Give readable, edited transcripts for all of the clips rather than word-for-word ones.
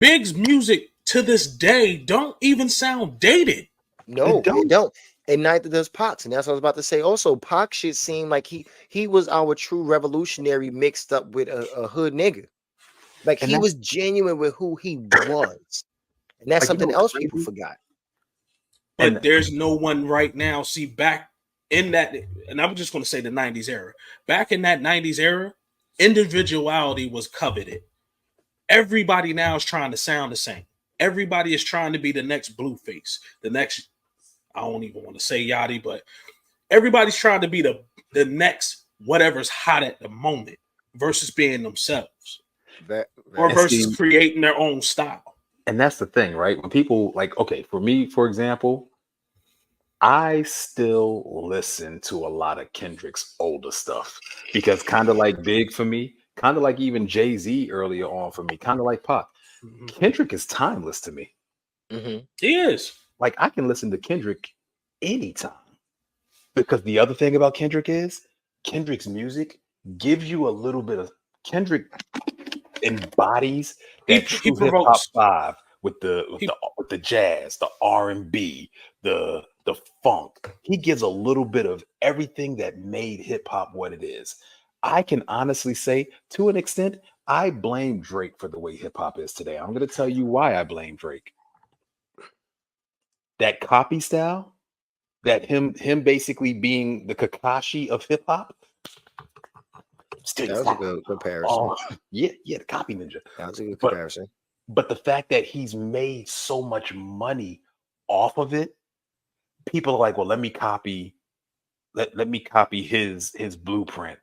Big's music to this day don't even sound dated. No, it don't. And neither does Pac's. And that's what I was about to say. Also, Pac shit seemed like he was our true revolutionary mixed up with a hood nigga. Like And he that's was genuine with who he was. And that's like, you know something what's else people crazy? forgot. But And there's no one right now. See, back in that, and I'm just going to say the 90s era. Back in that 90s era, individuality was coveted. Everybody now is trying to sound the same. Everybody is trying to be the next Blueface, the next, I don't even want to say Yachty, but everybody's trying to be the next whatever's hot at the moment versus being themselves or Very and true. versus see, creating their own style. and that's the thing, right? When people like, okay, for me, for example, I still listen to a lot of Kendrick's older stuff because kind of like Big for me, kind of like even Jay-Z earlier on for me, kind of like Pac. Mhm. Kendrick is timeless to me. Mm-hmm. He is. Like I can listen to Kendrick anytime. Because the other thing about Kendrick is Kendrick's music gives you a little bit of Kendrick embodies that He true hip hop provokes. vibe with the He with the jazz, the R&B, the funk. He gives a little bit of everything that made hip hop what it is. I can honestly say, to an extent, I blame Drake for the way hip hop is today. I'm going to tell you why I blame Drake. That copy style, that him basically being the Kakashi of hip hop, still That your was a style. good comparison. Oh, yeah, the copy ninja. That was a good But comparison. but the fact that he's made so much money off of it, people are like, well, let me copy his blueprint.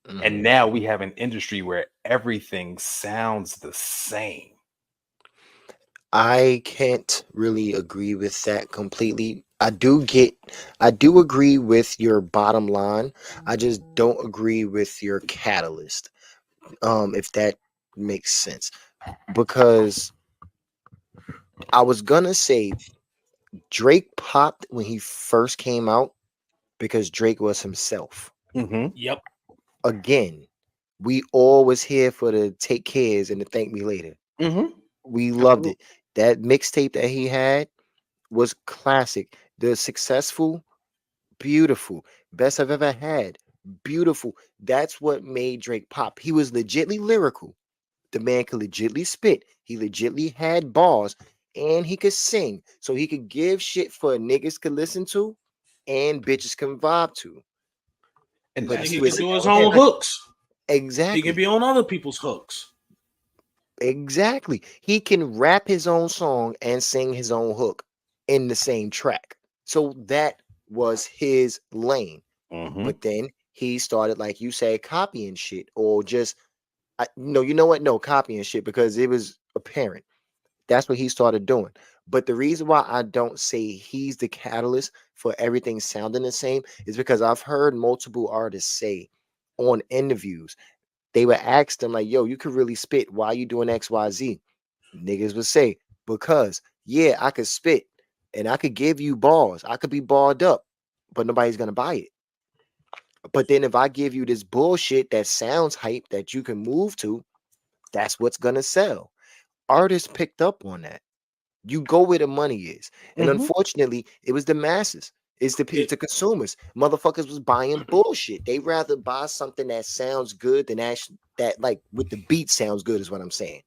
Mm-hmm. And now we have an industry where everything sounds the same. I can't really agree with that completely. I do agree with your bottom line. I just don't agree with your catalyst. If that makes sense. Because I was gonna say Drake popped when he first came out because Drake was himself. Mm-hmm. Yep. Again, we all was here for the take cares and the thank me later. Mm-hmm. We loved Absolutely. it. That mixtape that he had was classic. The successful, beautiful, best I've ever had, beautiful. That's what made Drake pop. He was legitly lyrical. The man could legitly spit. He legitly had bars, and he could sing. So he could give shit for niggas could listen to, and bitches can vibe to. And But And that's he he the can was thing. do his And own like, hooks. He can exactly, be on other people's hooks. exactly. He can rap his own song and sing his own hook in the same track. So that was his lane. mm-hmm. But then he started, like you said, copying shit or just, no, you know what? No, copying shit because it was apparent. That's what he started doing. But the reason why I don't say he's the catalyst for everything sounding the same is because I've heard multiple artists say on interviews, they would ask them, like, yo, you could really spit. Why you doing XYZ? Niggas would say, because, yeah, I could spit and I could give you bars. I could be barred up, but nobody's going to buy it. But then if I give you this bullshit that sounds hype that you can move to, that's what's going to sell. Artists picked up on that. You go where the money is. And Mm-hmm. unfortunately, it was the masses. It's It, the consumers. Motherfuckers was buying bullshit. They rather buy something that sounds good than actually that like with the beat sounds good is what I'm saying.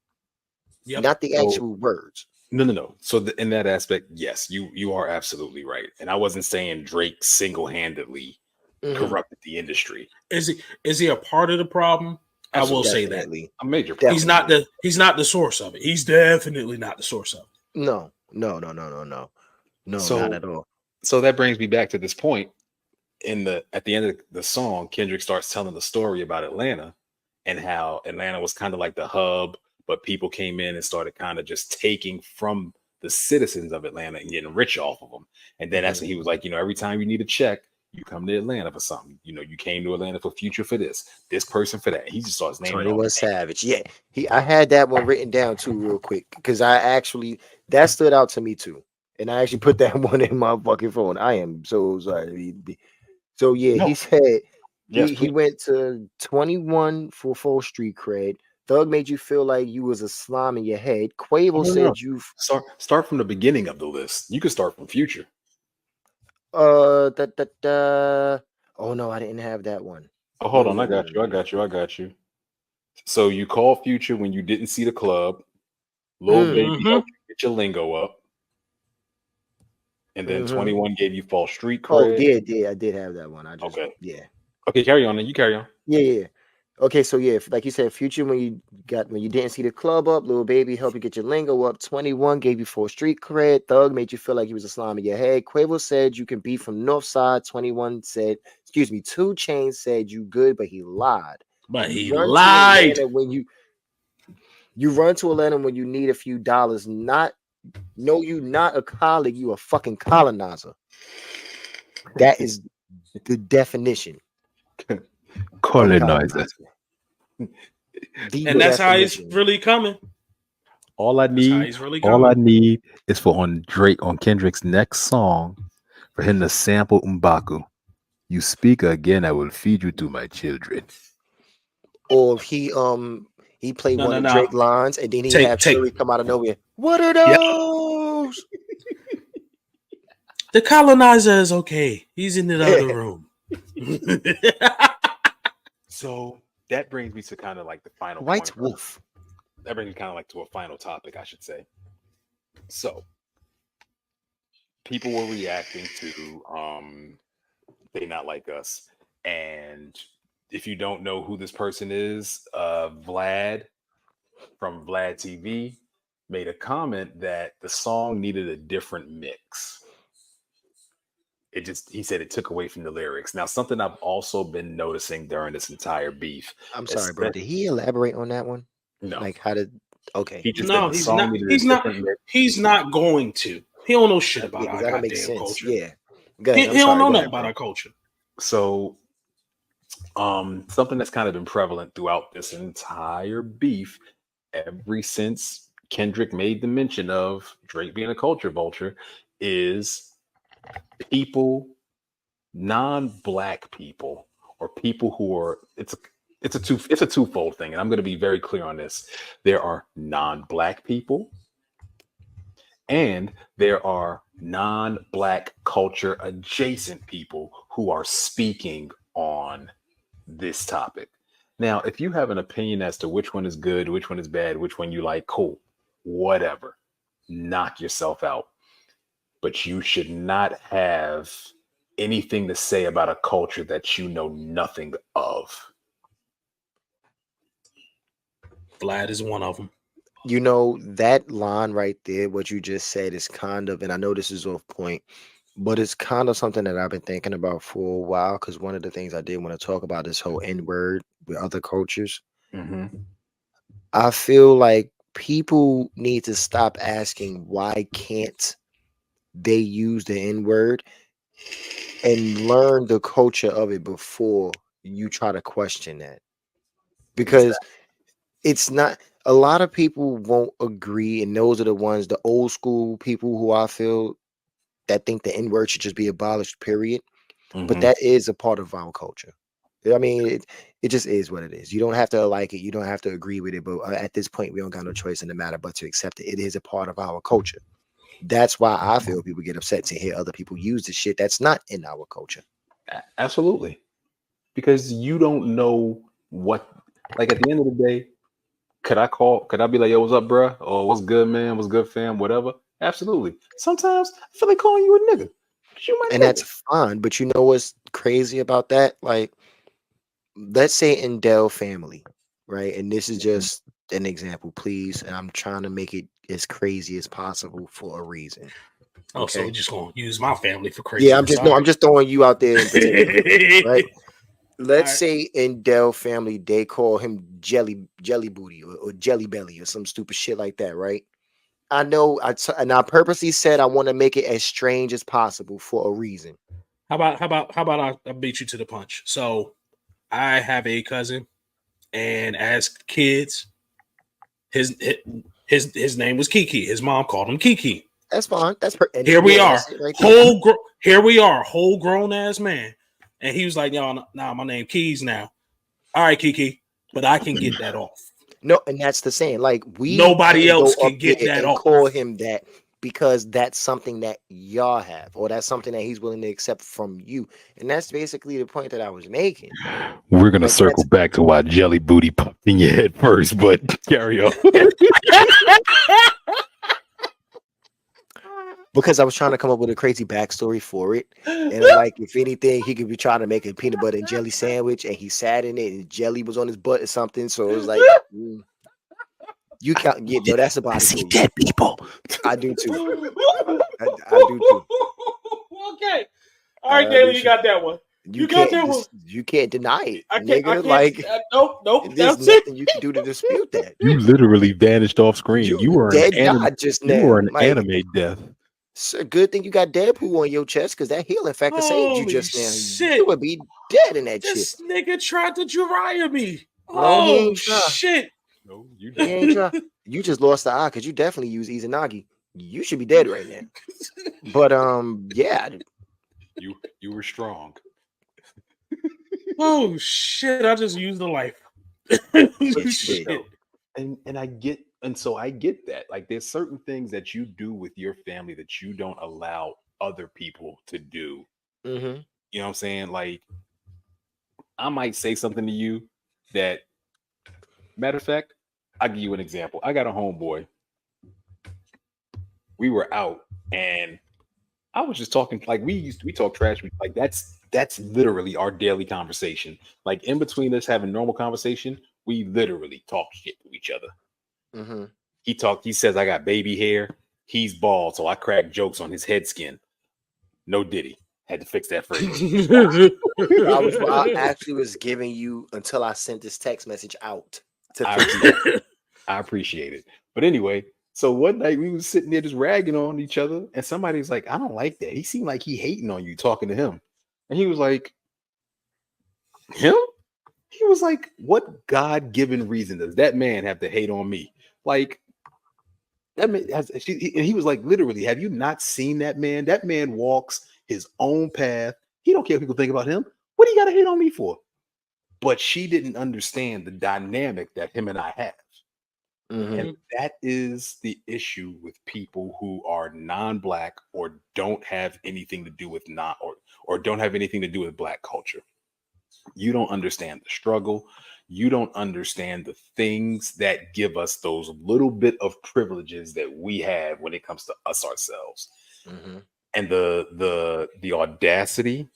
yep. Not the So actual words. no. So in that aspect, yes, you are absolutely right. And I wasn't saying Drake single-handedly Hmm. corrupted the industry. Is he a part of the problem? I will Absolutely. say that. Definitely. A major part. Definitely. He's not the source of it. He's definitely not the source of it. No, no, no, no, no, no. No, not So at all. so that brings me back to this point. In the at the end of the song, Kendrick starts telling the story about Atlanta and how Atlanta was kind of like the hub, but people came in and started kind of just taking from the citizens of Atlanta and getting rich off of them. And then that's Hmm. when he was like, every time you need a check, you come to Atlanta for something. You came to Atlanta for Future for this person for that. He just starts naming off 21 Savage. Yeah. I had that one written down too, real quick. Because I actually that stood out to me too. And I actually put that one in my fucking phone. I am so sorry. So yeah, he no. said Yes, he please. went to 21 for full street cred, Thug made you feel like you was a slime in your head. Quavo No, no, no. said you Start from the beginning of the list. You can start from Future. Oh no, I didn't have that one. Oh, hold Wait, on. I wait, wait, got you. wait, I wait. got you. I got you. So you call Future when you didn't see the club. Lil Mm, Baby Mm-hmm. helped you get your lingo up. And then mm-hmm. 21 gave you false street Oh, cred. yeah, I did have that one. I just Okay. yeah. Okay, carry on. Then you carry on. Yeah. Okay, so yeah, like you said, Future when you didn't see the club up, Lil Baby helped you get your lingo up. 21 gave you full street cred. Thug made you feel like you was a slime in your head. Quavo said you can be from North Side. 21 said, excuse me, 2 Chainz said you good, but he lied. But You he run to lied. Atlanta when you run to Atlanta when you need a few dollars. You not a colleague, you a fucking colonizer. That is the definition of Colonizer. colonizer. The And that's how he's definition. really coming. All I That's how need, he's really all I coming. need is for on Kendrick's next song for him to sample M'Baku. You speak again, I will feed you to my children. Or if he played No, one no, of no. Drake lines and then he Take have Fury come out of nowhere. What are Yep. those? The colonizer is okay. He's in the other room. So that brings me to kind of like the final White point. Wolf. That brings me kind of like to a final topic, I should say. So people were reacting to They Not Like Us. And if you don't know who this person is, Vlad from Vlad TV made a comment that the song needed a different mix. He said it took away from the lyrics. Now, something I've also been noticing during this entire beef. I'm sorry, bro. Did he elaborate on that one? No, Like how did okay. he just said No, the song needed a different mix. he's not going to. He don't know shit Yeah, about because our that don't make goddamn sense. culture. Yeah. Go He ahead. I'm don't sorry. know Go nothing ahead, about bro. our culture. So something that's kind of been prevalent throughout this entire beef ever since Kendrick made the mention of Drake being a culture vulture is people, non-black people, or people who are it's a twofold thing, and I'm going to be very clear on this. There are non-black people and there are non-black culture adjacent people who are speaking on this topic. Now, if you have an opinion as to which one is good, which one is bad, which one you like, cool, whatever, knock yourself out. But you should not have anything to say about a culture that you know nothing of. Vlad is one of them. You know, that line right there, what you just said is kind of, and I know this is off point, but it's kind of something that I've been thinking about for a while. Because one of the things I did want to talk about this whole N word with other cultures. Mm-hmm. I feel like people need to stop asking why can't they use the N word and learn the culture of it before you try to question that. Because it's not a lot of people won't agree, and those are the ones, the old school people who I feel that think the N word should just be abolished, period. But Mm-hmm. that is a part of our culture. I mean, it just is what it is. You don't have to like it. You don't have to agree with it. But at this point, we don't got no choice in the matter but to accept it. It is a part of our culture. That's why I feel people get upset to hear other people use the shit that's not in our culture. Absolutely. Because you don't know what, like at the end of the day, could I be like, yo, what's up, bruh? Or what's good, man? What's good, fam? Whatever. Absolutely. Sometimes I feel like calling you a nigga. You my And nigga. that's fine. But you know what's crazy about that? Like, let's say in Dell family, right? And this is just an example, please. And I'm trying to make it as crazy as possible for a reason. Oh, so Okay. we're just gonna use my family for crazy. Yeah, I'm just throwing you out there in particular, right? Let's Alright. say in Dell family, they call him Jelly Booty or Jelly Belly or some stupid shit like that, right? I know, and I purposely said I want to make it as strange as possible for a reason. How about I beat you to the punch? So I have a cousin, and as kids, his name was Kiki. His mom called him Kiki. That's fine. Here we are. That's it right there. Here we are, whole grown ass man. And he was like, "Y'all, nah, my name Keys now. All right, Kiki, but I can get that off." No, and that's the saying. Like we Nobody can't go else up can get there that and off. call him that because that's something that y'all have, or that's something that he's willing to accept from you. And that's basically the point that I was making. We're gonna Like circle back to why Jelly Booty popped in your head first, but carry on. because I was trying to come up with a crazy backstory for it. And I'm like, if anything, he could be trying to make a peanut butter and jelly sandwich, and he sat in it, and jelly was on his butt or something. So it was like, you can't get no. That's a body food. Dead people. I do too. I do too. Okay. All right, Daly, you got that one. You got that one. You can't deny it, I can't. nigga. Like, nope. there's That's it. nothing you can do to dispute that. You literally vanished off screen. You were dead an anime. God just You now. were an Like, anime death. it's a good thing you got Deadpool on your chest because that healing factor saved you Holy just now. shit. You would be dead in that shit. This nigga tried to Jiraiya me. No, he Oh ain't try. shit. No, you He ain't try. You just lost the eye because you definitely use Izanagi. You should be dead right now. But yeah. You were strong. Oh shit! I just used the life. Shit. And I get, and so I get that. Like, there's certain things that you do with your family that you don't allow other people to do. Mm-hmm. You know what I'm saying? Like, I might say something to you that, matter of fact, I'll give you an example. I got a homeboy. We were out and I was just talking, like, we talk trash. Like, that's literally our daily conversation. Like, in between us having normal conversation, we literally talk shit to each other. Mm-hmm. He says I got baby hair. He's bald, so I crack jokes on his head skin. No Diddy. Had to fix that phrase. I actually was giving you until I sent this text message out to fix it. I appreciate it. But anyway, so one night we was sitting there just ragging on each other, and somebody's like, I don't like that. He seemed like he hating on you talking to him. And he was like, him? He was like, what God-given reason does that man have to hate on me? Like, that man has, and he was like, literally, have you not seen that man? That man walks his own path. He don't care what people think about him. What do you got to hate on me for? But she didn't understand the dynamic that him and I have. Mm-hmm. And that is the issue with people who are non-black or don't have anything to do with or don't have anything to do with black culture. You don't understand the struggle. You don't understand the things that give us those little bit of privileges that we have when it comes to us ourselves. Mm-hmm. And the audacity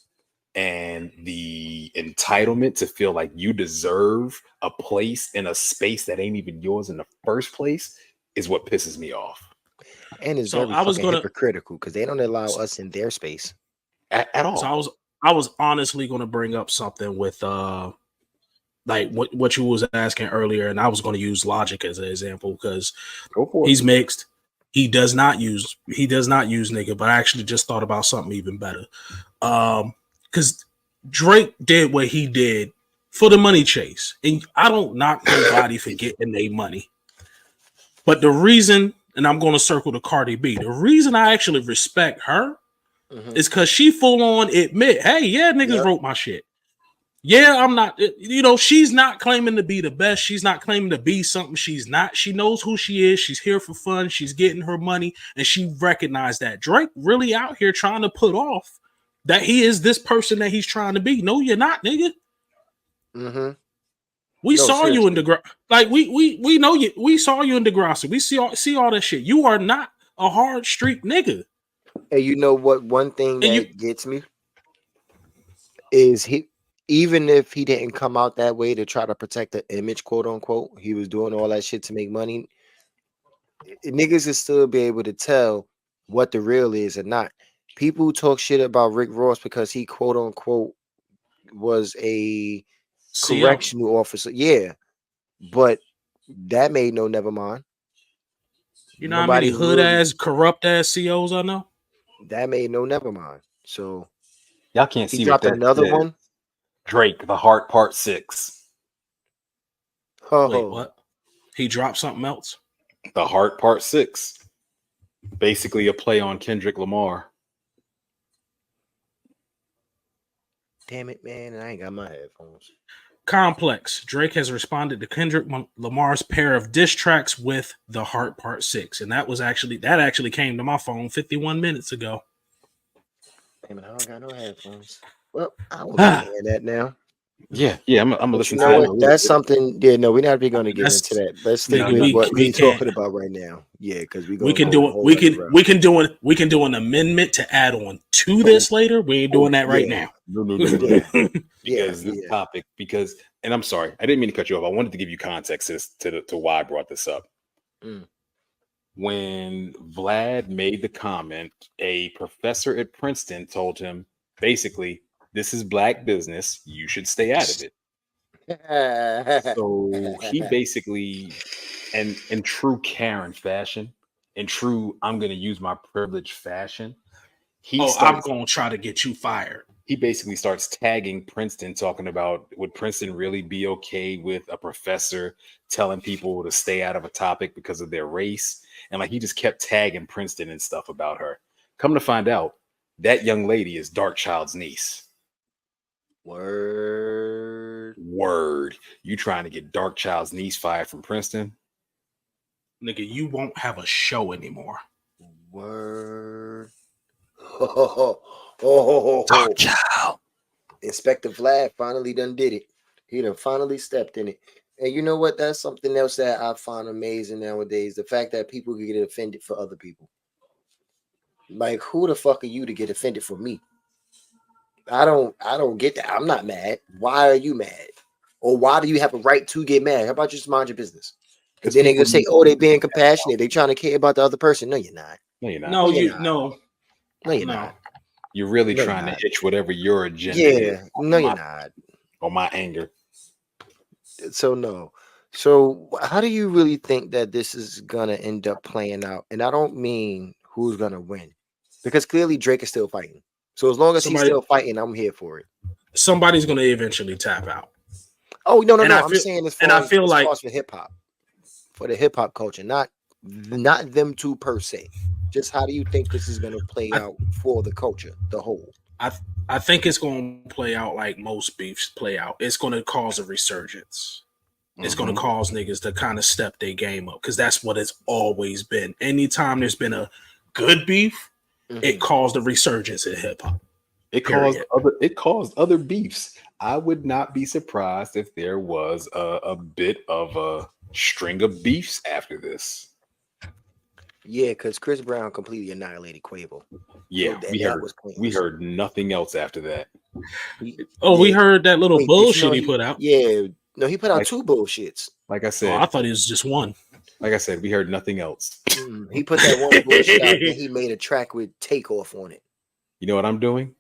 and the entitlement to feel like you deserve a place in a space that ain't even yours in the first place is what pisses me off. And it's very hypocritical because they don't allow us in their space at all. So I was honestly going to bring up something with like what you was asking earlier, and I was going to use Logic as an example because he's mixed. He does not use nigga, but I actually just thought about something even better. Because Drake did what he did for the money chase. And I don't knock nobody for getting their money. But the reason, and I'm going to circle to Cardi B, the reason I actually respect her is because she full on admit, hey, yeah, niggas wrote my shit. Yeah, I'm not, she's not claiming to be the best. She's not claiming to be something she's not. She knows who she is. She's here for fun. She's getting her money. And she recognized that. Drake really out here trying to put off that he is this person that he's trying to be. No, you're not, nigga. Mm-hmm. We saw you in Degrassi. Like, we know you. We saw you in Degrassi. We see all that shit. You are not a hard street nigga. And you know what? One thing that gets me is even if he didn't come out that way to try to protect the image, quote unquote, he was doing all that shit to make money. Niggas will still be able to tell what the real is or not. People who talk shit about Rick Ross because he, quote unquote, was a correctional officer. Yeah. But that made no never mind. You know how many hood ass, corrupt ass COs I know? That made no never mind. So y'all can't see he dropped another one. Drake, The Heart Part 6. Oh. Wait, what? He dropped something else? The Heart Part 6. Basically a play on Kendrick Lamar. Damn it, man. I ain't got my headphones. Complex. Drake has responded to Kendrick Lamar's pair of diss tracks with The Heart Part 6. And that actually came to my phone 51 minutes ago. Damn it, I don't got no headphones. Well, I will be hearing that now. Yeah, I'm gonna listen You to know that. what? That's something. Yeah, no, we're not going to get That's- into that. Let's stick nigga, with what we we're can't. talking about right now. Yeah, because we're We going to can go do a it. whole We other can route. we can do an amendment to add on to this later. We ain't doing that right yeah. now. No. Yeah. Because this topic, and I'm sorry, I didn't mean to cut you off. I wanted to give you context to why I brought this up. Mm. When Vlad made the comment, a professor at Princeton told him basically, this is black business. You should stay out of it. So he basically, and in true Karen fashion, in true I'm going to use my privilege fashion, I'm going to try to get you fired. He basically starts tagging Princeton, talking about would Princeton really be okay with a professor telling people to stay out of a topic because of their race? And like he just kept tagging Princeton and stuff about her. Come to find out, that young lady is Darkchild's niece. Word. You trying to get Darkchild's niece fired from Princeton? Nigga, you won't have a show anymore. Word. Darkchild. Inspector Vlad finally done did it. He done finally stepped in it. And you know what? That's something else that I find amazing nowadays. The fact that people can get offended for other people. Like, who the fuck are you to get offended for me? I don't get that. I'm not mad. Why are you mad? Or why do you have a right to get mad? How about you just mind your business? Because then they gonna say, "Oh, they being compassionate. They trying to care about the other person." No, you're not. No, you're not. No, you're not. You're really trying to itch whatever your agenda is. No, you're not. Or my anger. So no. So how do you really think that this is gonna end up playing out? And I don't mean who's gonna win, because clearly Drake is still fighting. So as long as he's still fighting, I'm here for it. Somebody's gonna eventually tap out. Oh no! I'm saying as far as for hip hop, for the hip hop culture, not them two per se. Just how do you think this is going to play out for the culture, the whole? I think it's going to play out like most beefs play out. It's going to cause a resurgence. It's going to cause niggas to kind of step their game up, because that's what it's always been. Anytime there's been a good beef, it caused a resurgence in hip hop. It caused other beefs. I would not be surprised if there was a bit of a string of beefs after this. Yeah, because Chris Brown completely annihilated Quavo. Yeah, so we heard nothing else after that. We heard that little bullshit he put out. Yeah, no, he put out two bullshits. Like I said, I thought it was just one. Like I said, we heard nothing else. He put that one bullshit out, and he made a track with Takeoff on it. You know what I'm doing?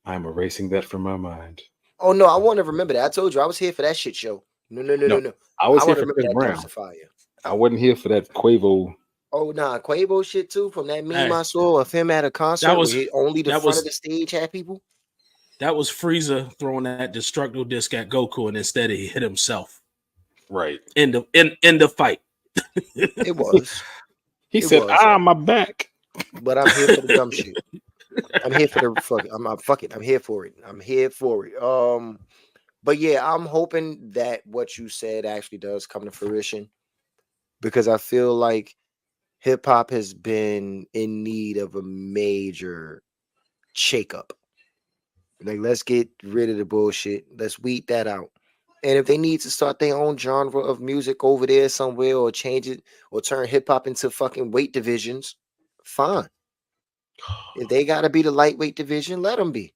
I'm erasing that from my mind. Oh no, I want to remember that. I told you I was here for that shit show. No. I was here for Chris Brown. I wasn't here for that Quavo. Oh nah, Quavo shit too. From that meme I saw of him at a concert, only the front of the stage had people. That was Frieza throwing that destructo disc at Goku, and instead he hit himself. Right in the fight. It was. He said, my back. But I'm here for the dumb shit. I'm here for the fuck. I'm here for it. I'm here for it. But yeah, I'm hoping that what you said actually does come to fruition, because I feel like hip hop has been in need of a major shakeup. Like, let's get rid of the bullshit. Let's weed that out. And if they need to start their own genre of music over there somewhere, or change it, or turn hip hop into fucking weight divisions, fine. If they got to be the lightweight division, let them be.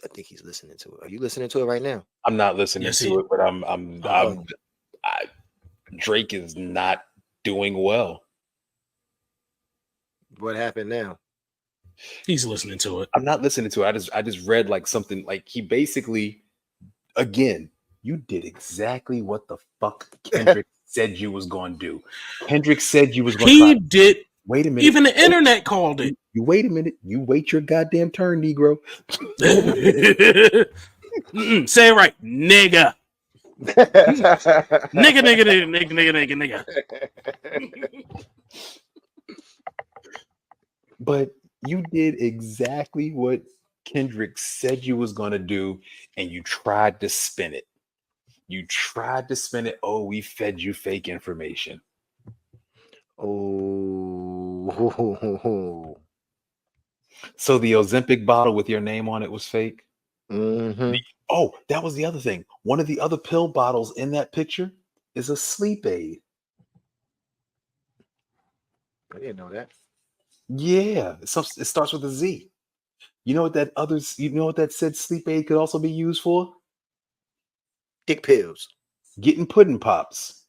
I think he's listening to it. Are you listening to it right now? I'm not listening to it, but Drake is not doing well. What happened now? He's listening to it. I'm not listening to it. I just read like something like he basically, again, you did exactly what the fuck Kendrick said you was going to do. Kendrick said you was going to. He did. Wait a minute. Even the internet called it. You wait a minute. You wait your goddamn turn, Negro. Say it right, nigga. nigga. But you did exactly what Kendrick said you was gonna do, and you tried to spin it. You tried to spin it. Oh, we fed you fake information. Oh. So the Ozempic bottle with your name on it was fake. Mm-hmm. Oh, that was the other thing. One of the other pill bottles in that picture is a sleep aid. I didn't know that. Yeah, it starts with a Z. You know what that others? You know what that said sleep aid could also be used for? Dick pills. Getting pudding pops,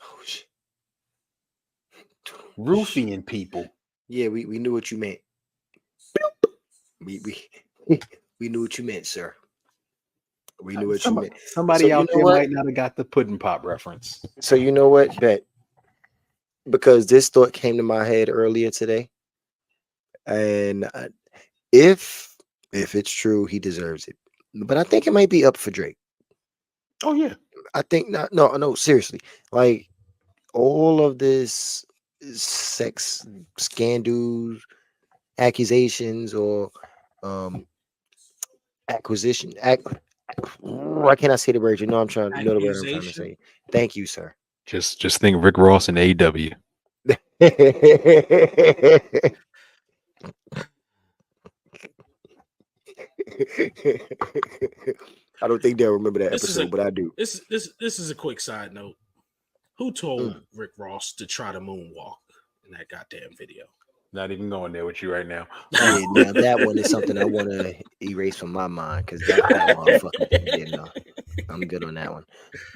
Oh shit. roofing people. Yeah, we knew what you meant. We we knew what you meant, sir. We knew what you meant. Somebody So you out know there what? might not have got the pudding pop reference. So you know what? Bet, because this thought came to my head earlier today, and if it's true, he deserves it. But I think it might be up for Drake. Oh yeah, I think not. No, seriously. Like all of this sex scandals, accusations, or acquisition. Why can't I say the word? You know I'm trying. You know the word I'm trying to Accusation. say. Thank you, sir. just think Rick Ross and AEW. I don't think they'll remember that This is episode, a but I do. this is a quick side note. Who told Mm. Rick Ross to try to moonwalk in that goddamn video? Not even going there with you right now. Yeah, now that one is something I want to erase from my mind because that motherfucker didn't know. I'm good on that one.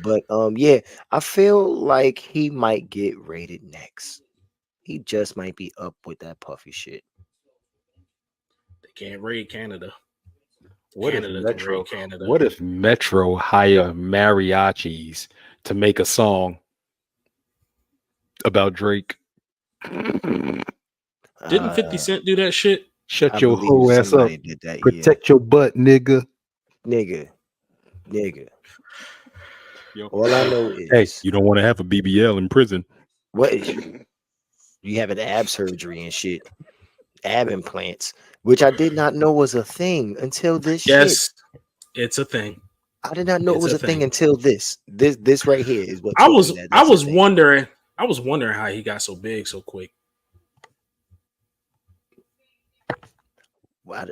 But yeah, I feel like he might get rated next. He just might be up with that puffy shit. They can't raid Canada. What if Canada can Metro? raid Canada. What if Metro hire mariachis to make a song about Drake? Didn't 50 Cent do that shit? Shut I your believe whole ass up. somebody did that. Protect your butt, nigga. Yeah, nigga. Yo. All I know Hey, is you don't want to have a BBL in prison. what you have an ab surgery and shit, ab implants, which I did not know was a thing until this shit. Yes, it's a thing. I did not know it It's was a a thing thing. until this. This right here is what I told was me that I that's a was thing. wondering how he got so big so quick. Well,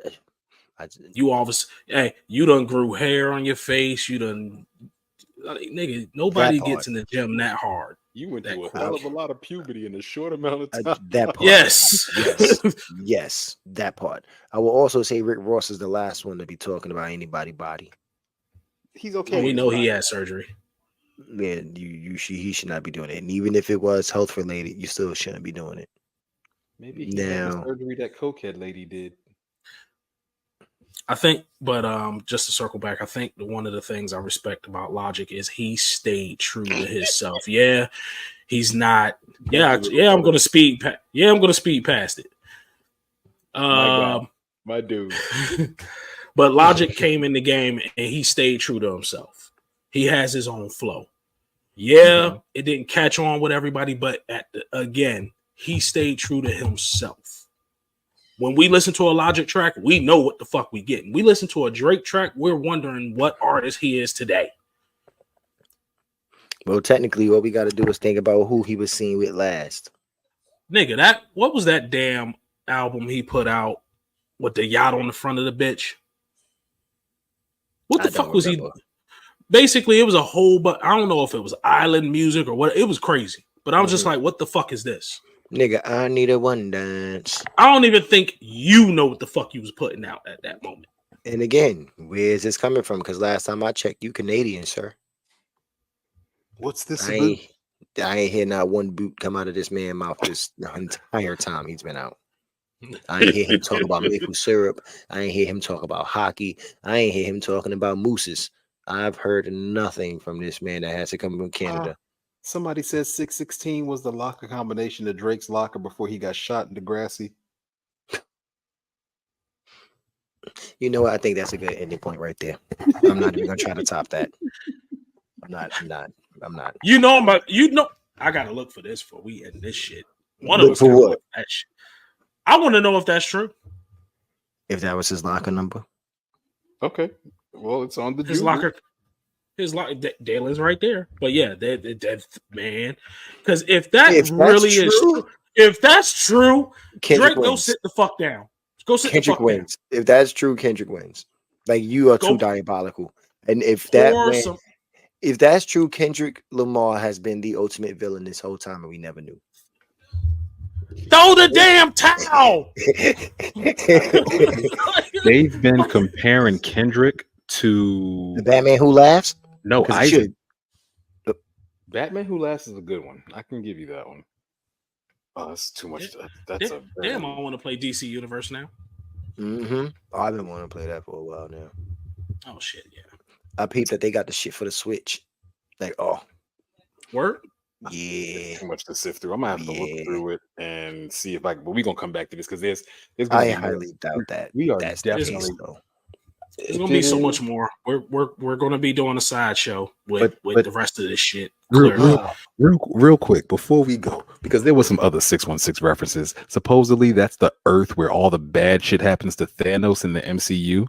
You always you done grew hair on your face. You done nigga. Nobody That gets part. in the gym that hard. You went That through a quick. hell of a lot of puberty in a short amount of time. that part. Yes. Yes, that part. I will also say Rick Ross is the last one to be talking about anybody's body. He's okay. We with know his he body. had surgery. Yeah, he should not be doing it. And even if it was health related, you still shouldn't be doing it. Maybe he had the Now, surgery that cokehead lady did. I think, but just to circle back, I think one of the things I respect about Logic is he stayed true to himself. Yeah, he's not. Yeah, I'm gonna speed. I'm gonna speed past it. My dude. But Logic came in the game and he stayed true to himself. He has his own flow. Yeah, it didn't catch on with everybody, but again, he stayed true to himself. When we listen to a Logic track, we know what the fuck we getting. We listen to a Drake track, we're wondering what artist he is today. well, technically, what we got to do is think about who he was seen with last. Nigga, what was that damn album he put out with the yacht on the front of the bitch? What the fuck was he? Basically, it was a whole, but I don't know if it was island music or what. It was crazy. But I was just like, what the fuck is this? Nigga, I need a one dance. I don't even think you know what the fuck you was putting out at that moment. And again, where is this coming from? Because last time I checked, you Canadian, sir. What's this I ain't hear not one boot come out of this man's mouth this the entire time he's been out. I ain't hear him talk about maple syrup. I ain't hear him talk about hockey. I ain't hear him talking about mooses. I've heard nothing from this man that has to come from Canada. Somebody said 616 was the locker combination of Drake's locker before he got shot in Degrassi. You know what? I think that's a good ending point right there. I'm not even gonna try to top that. I'm not. You know, I gotta look for this before we end this shit. One Look of us for gotta what? look for that shit. I want to know if that's true. If that was his locker number. Okay. Well, it's on the His Jubu. locker. His locker. Dalen's right there. But yeah, that man. Because if that If that's really is true, true, if that's true, Kendrick Drake, go wins. sit the fuck down. Go sit Kendrick the fuck down. wins. If that's true, Kendrick wins. Like you are Go too diabolical. And if that pour win, some. if that's true, Kendrick Lamar has been the ultimate villain this whole time, and we never knew. Throw the damn towel. They've been comparing Kendrick to The Batman Who Laughs. no, 'Cause it Isaac. should. Batman Who Laughs is a good one. I can give you that one. Oh, that's too much. That's a Damn, I want to play DC Universe now. Mm-hmm. Oh, I've been wanting to play that for a while now. Oh shit, yeah. I peeped that they got the shit for the Switch. Like, oh Word. yeah. too much to sift through. I'm gonna have to look Yeah. through it and see if I. But we're gonna come back to this because there's I gonna be highly doubt that. We are That's the definitely. case, though. There's gonna be so much more. We're gonna be doing a sideshow with But- the rest of this shit. Real quick before we go, because there was some other 616 references. Supposedly that's the Earth where all the bad shit happens to Thanos in the MCU.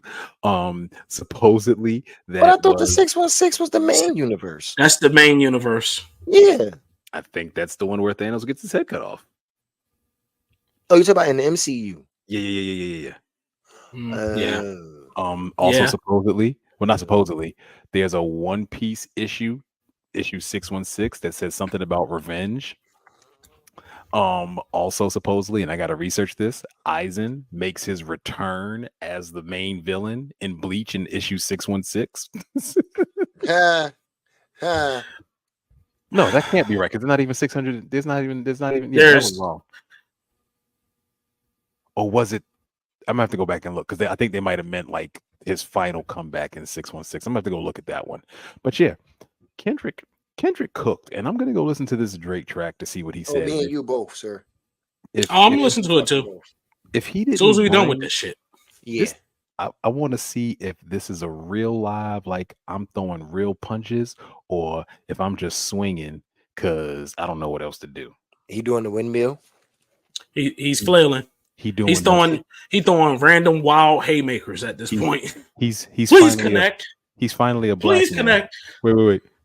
Supposedly that. But I thought the was- 616 was the main universe. That's the main universe. Yeah. I think that's the one where Thanos gets his head cut off. Oh, you're talking about in the MCU? Yeah. Yeah. Also Yeah. supposedly, well, not supposedly, there's a One Piece issue 616 that says something about revenge. Also supposedly, and I gotta research this, Aizen makes his return as the main villain in Bleach in issue 616. No, that can't be right because there's not even 600. There's not even. Yeah, that was wrong. Or was it? I'm gonna have to go back and look because I think they might have meant like his final comeback in 616. I'm gonna have to go look at that one. But yeah, Kendrick cooked, and I'm gonna go listen to this Drake track to see what he Oh, said. me and you both, sir. I'm gonna listen to it too. If he As didn't, soon as we're done with bring- this shit. Yeah. I want to see if this is a real live, like I'm throwing real punches, or if I'm just swinging because I don't know what else to do. He doing the windmill? He's flailing. He's throwing random wild haymakers at this point. He's Please finally connect. he's finally a black Please man. connect.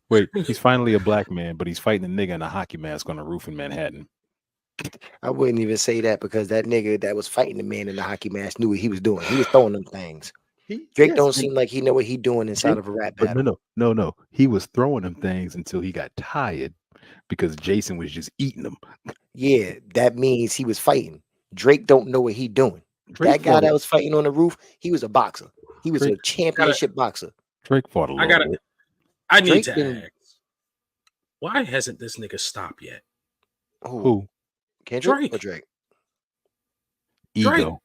Wait. He's finally a black man, but he's fighting a nigga in a hockey mask on a roof in Manhattan. I wouldn't even say that because that nigga that was fighting the man in the hockey mask knew what he was doing. He was throwing them things. Drake don't seem like he know what he doing inside of a rap But battle. no. He was throwing them things until he got tired because Jason was just eating them. Yeah, that means he was fighting. Drake don't know what he doing. That guy that was fighting on the roof, he was a boxer. He was a championship boxer. Drake fought a little bit. I need Drake to ask. Why hasn't this nigga stopped yet? Who? Kendrick or Drake? Ego.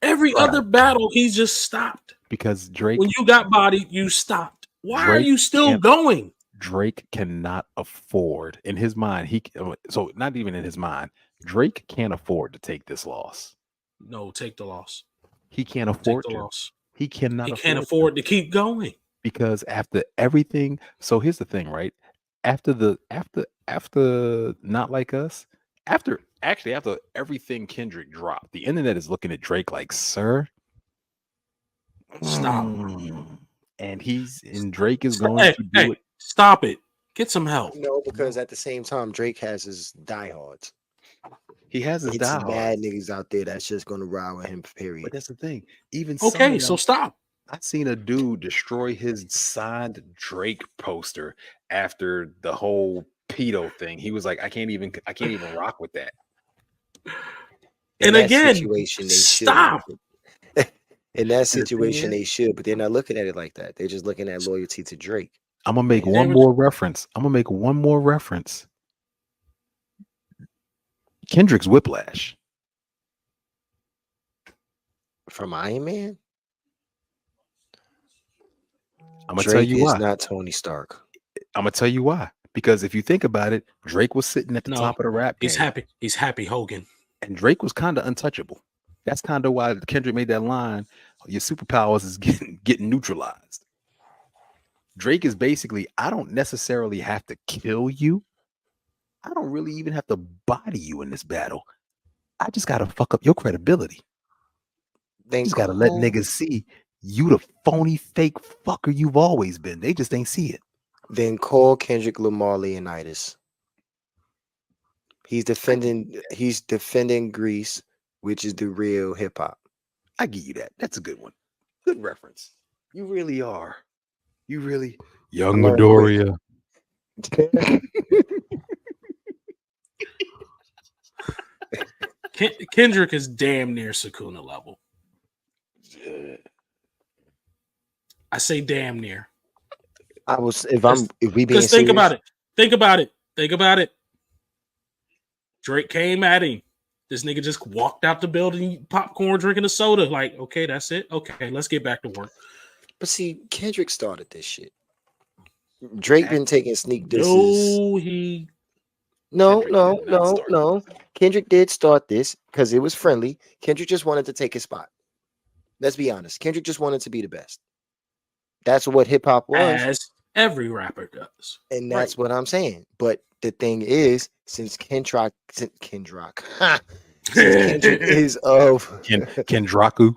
Every other battle, he just stopped. Because Drake, when you got bodied, you stopped. Why are Drake you still can't- going? Drake cannot afford, in his mind, so not even in his mind, Drake can't afford to take this loss. No, take the loss. He can't afford Take the to. loss. He cannot. He can't afford to keep going. Because after everything, so here's the thing, right? After Not Like Us, after everything Kendrick dropped, the internet is looking at Drake like, sir, Stop. And Drake is going to do it. Stop it. Get some help. No, because at the same time, Drake has his diehards. He has his It's diehards. bad niggas out there that's just gonna ride with him. Period. But that's the thing. Even Okay, so stop. I seen a dude destroy his signed Drake poster after the whole pedo thing. He was like, I can't even rock with that. And that again, situation, they stop. should. In that situation, they should, but they're not looking at it like that. They're just looking at loyalty to Drake. I'm gonna make one more reference. Kendrick's Whiplash From Iron Man. I'm gonna Drake tell you is why. not Tony Stark. I'm gonna tell you why. Because if you think about it, Drake was sitting at the top of the rap game. He's happy. He's happy Hogan. And Drake was kind of untouchable. That's kind of why Kendrick made that line. Your superpowers is getting neutralized. Drake is basically, I don't necessarily have to kill you. I don't really even have to body you in this battle. I just gotta fuck up your credibility. Then just gotta let Cole, niggas see you the phony fake fucker you've always been. They just ain't see it. then call Kendrick Lamar Leonidas. He's defending Greece, which is the real hip hop. I give you that. That's a good one. Good reference. You really are. You really young Learn Midoriya. Kendrick is damn near Sakuna level. I say damn near. If we being Because serious, think about it. Drake came at him. This nigga just walked out the building, popcorn, drinking a soda. Like, okay, that's it. Okay, let's get back to work. But see, Kendrick started this shit. Drake been taking sneak disses. No, No. Kendrick did start this because it was friendly. Kendrick just wanted to take his spot. Let's be honest. Kendrick just wanted to be the best. That's what hip hop was. as every rapper does. And that's what I'm saying. But the thing is, since Kendrick is of Kendraku.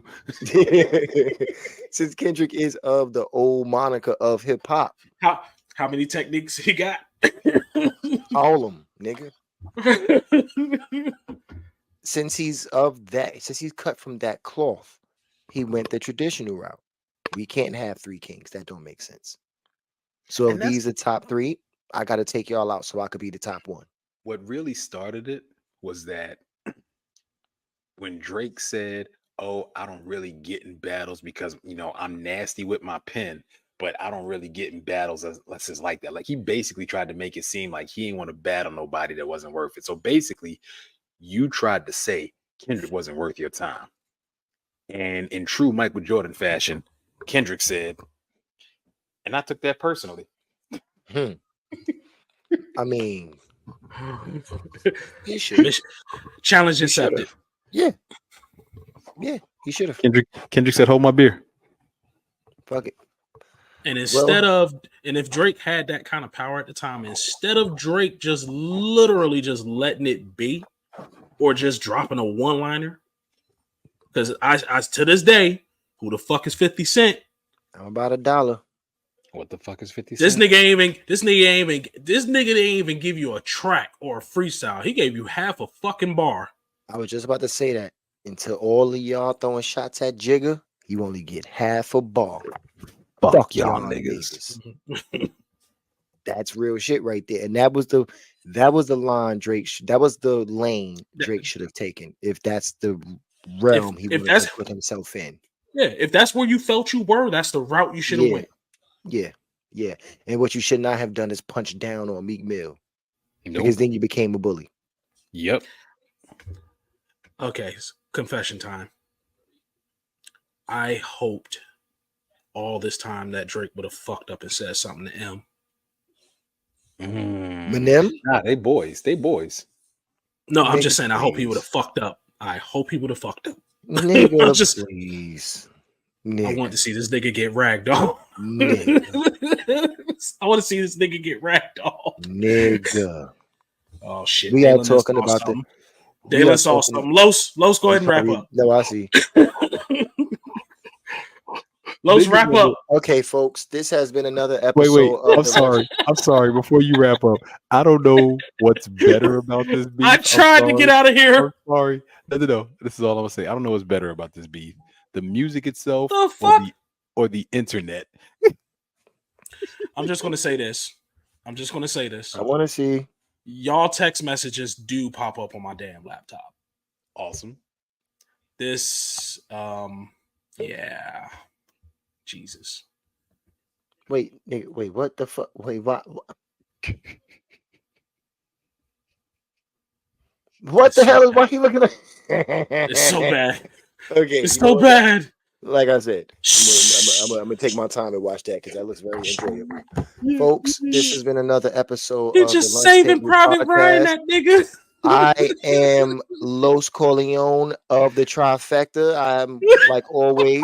since Kendrick is of the old moniker of hip hop, How many techniques he got? all of them, nigga. Since he's cut from that cloth, he went the traditional route. We can't have three kings. That don't make sense. So if these are top three, I got to take y'all out so I could be the top one. What really started it was that when Drake said, "Oh, I don't really get in battles because I'm nasty with my pen, but I don't really get in battles unless it's like that." Like he basically tried to make it seem like he ain't want to battle nobody that wasn't worth it. So basically, you tried to say Kendrick wasn't worth your time, and in true Michael Jordan fashion, Kendrick said, and I took that personally. I mean, he should. Challenge accepted. Yeah, he should have. Kendrick said, "Hold my beer." Fuck it. And and if Drake had that kind of power at the time, instead of Drake just literally just letting it be or just dropping a one-liner, because I to this day, who the fuck is 50 Cent? I'm about $1. What the fuck is 50 This Cent? nigga didn't even give you a track or a freestyle. He gave you half a fucking bar. I was just about to say that. Until all of y'all throwing shots at Jigga, you only get half a bar. Fuck y'all niggas. That's real shit right there. And that was the line that was the lane Drake should have taken if that's the realm he wanted to put himself in. Yeah, if that's where you felt you were, that's the route you should have went. Yeah. And what you should not have done is punch down on Meek Mill. Nope. Because then you became a bully. Yep. Okay, confession time. I hoped all this time that Drake would have fucked up and said something to M. Eminem? Nah, they boys. No, I'm just saying I hope he would have fucked up. I hope he would have fucked up. Nigga, please. I want to see this nigga get ragged off. I want to see this nigga get ragged off. Nigga. Oh shit. We are talking about the Dalen saw something. Los, go ahead and wrap up. No, I see. Los, wrap up. Okay, folks. This has been another episode. Wait. I'm sorry. Before you wrap up, I don't know what's better about this beef. I tried to get out of here. I'm sorry. No. This is all I'm gonna say. I don't know what's better about this beef: the music itself, the fuck? or the internet. I'm just gonna say this. I want to see. Y'all text messages do pop up on my damn laptop. Awesome. This, yeah. Jesus. Wait, what the fuck? Wait, what? What the hell is why he looking at? It's so bad. Okay, it's so bad. Like I said, I'm gonna take my time and watch that because that looks very enjoyable. Folks, this has been another episode. You're just saving Private Ryan, that nigga. I am Los Corleone of the Trifecta. I'm like always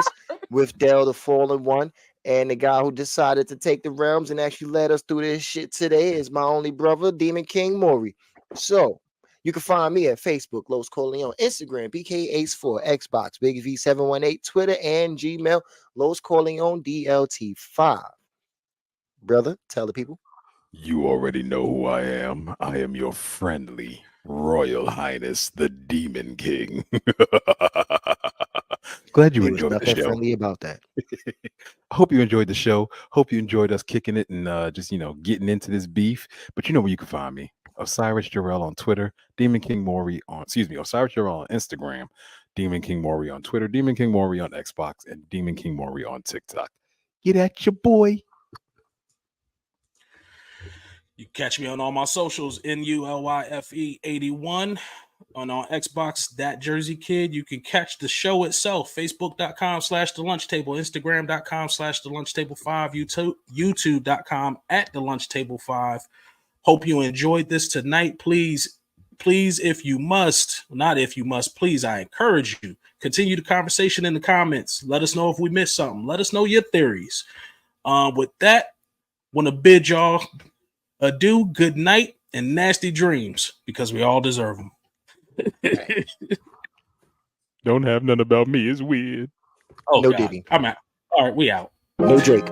with Dell, the Fallen One, and the guy who decided to take the realms and actually led us through this shit today is my only brother, Demon King Maury. So You can find me at Facebook, Los Corleone, Instagram, BK84, Xbox, Big V718, Twitter, and Gmail, Los Corleone DLT5. Brother, tell the people. You already know who I am. I am your friendly Royal Highness, the Demon King. Glad you There was enjoyed the nothing show. friendly about that. I hope you enjoyed the show. Hope you enjoyed us kicking it and just getting into this beef. But you know where you can find me. Osiris Jarrell on Twitter, Demon King Maury on Osiris Jarrell on Instagram, Demon King Maury on Twitter, Demon King Maury on Xbox, and Demon King Maury on TikTok. Get at your boy. You catch me on all my socials, NULYFE81 on Xbox, That Jersey Kid. You can catch the show itself, Facebook.com/The Lunch Table, Instagram.com/The Lunch Table 5, YouTube.com @The Lunch Table 5. Hope you enjoyed this tonight. Please, if you must, not if you must, please, I encourage you, continue the conversation in the comments. Let us know if we missed something. Let us know your theories. With that, want to bid y'all adieu, good night, and nasty dreams, because we all deserve them. Don't have none about me. It's weird. Oh, No God. Diddy. I'm out. All right, we out. No Drake.